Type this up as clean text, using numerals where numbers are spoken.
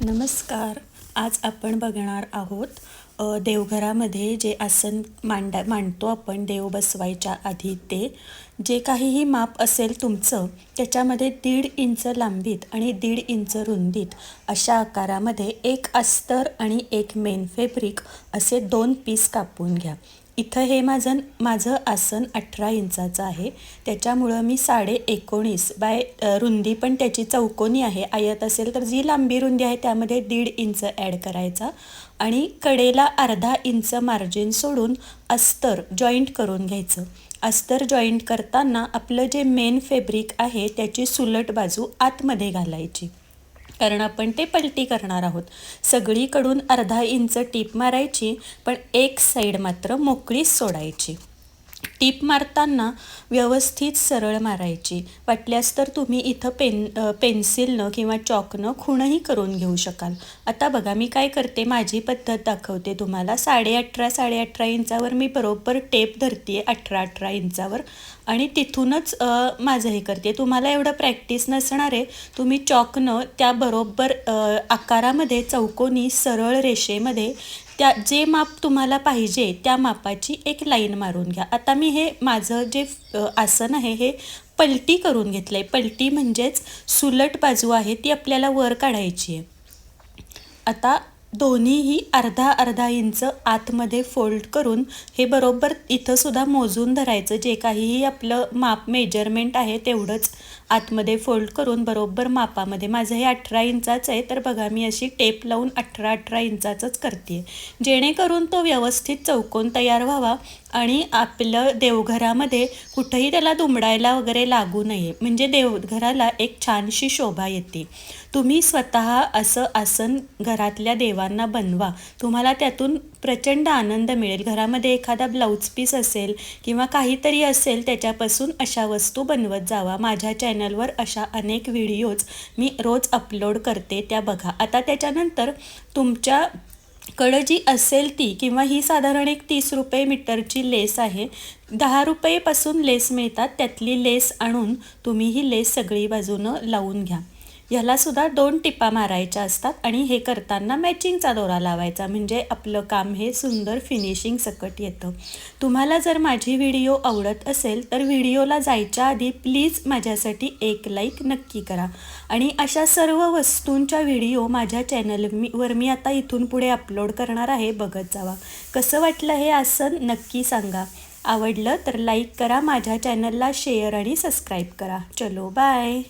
नमस्कार. आज आपण बघणार आहोत देवघरामध्ये जे आसन मांडतो आपण देव बसवायच्या आधी ते जे काहीही माप असेल तुमचं त्याच्यामध्ये 1.5 इंच लांबीत आणि 1.5 इंच रुंदीत अशा आकारामध्ये एक अस्तर आणि एक मेन फॅब्रिक असे 2 पीस कापून घ्या. इथं हे माझं आसन 18 इंचाचं आहे, त्याच्यामुळं मी 19.5 बाय रुंदी पण त्याची चौकोनी आहे. आयत असेल तर जी लांबी रुंदी आहे त्यामध्ये 1.5 इंच ॲड करायचा आणि कडेला अर्धा इंच मार्जिन सोडून अस्तर जॉईंट करून घ्यायचं. अस्तर जॉईंट करताना आपलं जे मेन फॅब्रिक आहे त्याची सुलट बाजू आतमध्ये घालायची, कारण आपण ते पलटी करणार आहोत. सगळीकडून अर्धा इंच टीप मारायची, पण एक साईड मात्र मोकळीच सोडायची. टीप मारताना व्यवस्थित सरळ मारायची. वाटल्यास तर तुम्ही इथं पेन्सिलनं किंवा चॉकनं खूणही करून घेऊ शकाल. आता बघा मी काय करते, माझी पद्धत दाखवते तुम्हाला. 18.5 इंचावर मी बरोबर टेप धरते 18 इंचावर आणि तिथूनच माझं हे करते. तुम्हाला एवढं प्रॅक्टिस नसणार आहे, तुम्ही चॉकनं त्या बरोबर आकारामध्ये चौकोनी सरळ रेषेमध्ये जे माप तुम्हाला पाहिजे त्या मापाची एक लाईन मारून घ्या. आता मी हे माझं जे आसन आहे हे पलटी करून घेतलं आहे. पलटी म्हणजेच सुलट बाजू आहे ती आपल्याला वर काढायची आहे. आता दोन्हीही अर्धा इंच आतमध्ये फोल्ड करून हे बरोबर इथंसुद्धा मोजून धरायचं. जे काहीही आपलं माप मेजरमेंट आहे तेवढंच आतमध्ये फोल्ड करून बरोबर मापामध्ये. माझं हे 18 इंचाचं आहे, तर बघा मी अशी टेप लावून 18 इंचाचंच करते, जेणेकरून तो व्यवस्थित चौकोन तयार व्हावा आणि आपलं देवघरामध्ये कुठंही त्याला दुमडायला वगैरे लागू नये, म्हणजे देवघराला एक छानशी शोभा येते. तुम्ही स्वतः असं आसन घरातल्या देवांना बनवा, तुम्हाला त्यातून प्रचंड आनंद मिळेल. घरामध्ये एखादा ब्लाऊज पीस असेल किंवा काहीतरी असेल त्याच्यापासून अशा वस्तू बनवत जावा. माझ्या चॅनलवर अशा अनेक व्हिडिओज मी रोज अपलोड करते, त्या बघा. आता त्याच्यानंतर तुमच्याकडं जी असेल ती, किंवा ही साधारण एक 30 रुपये मीटरची लेस आहे, 10 रुपयेपासून लेस मिळतात, त्यातली लेस आणून तुम्ही ही लेस सगळी बाजूनं लावून घ्या. ह्यालासुद्धा 2 टिपा मारायच्या असतात आणि हे करताना मॅचिंगचा दोरा लावायचा, म्हणजे आपलं काम हे सुंदर फिनिशिंग सकट येतं. तुम्हाला जर माझी व्हिडिओ आवडत असेल तर व्हिडिओला जायच्या आधी प्लीज माझ्यासाठी एक लाईक नक्की करा. आणि अशा सर्व वस्तूंच्या व्हिडिओ माझ्या चॅनलवर मी आता इथून पुढे अपलोड करणार आहे, बघत जावा. कसं वाटलं हे आसन नक्की सांगा. आवडलं तर लाईक करा, माझ्या चॅनलला शेअर आणि सबस्क्राईब करा. चलो बाय.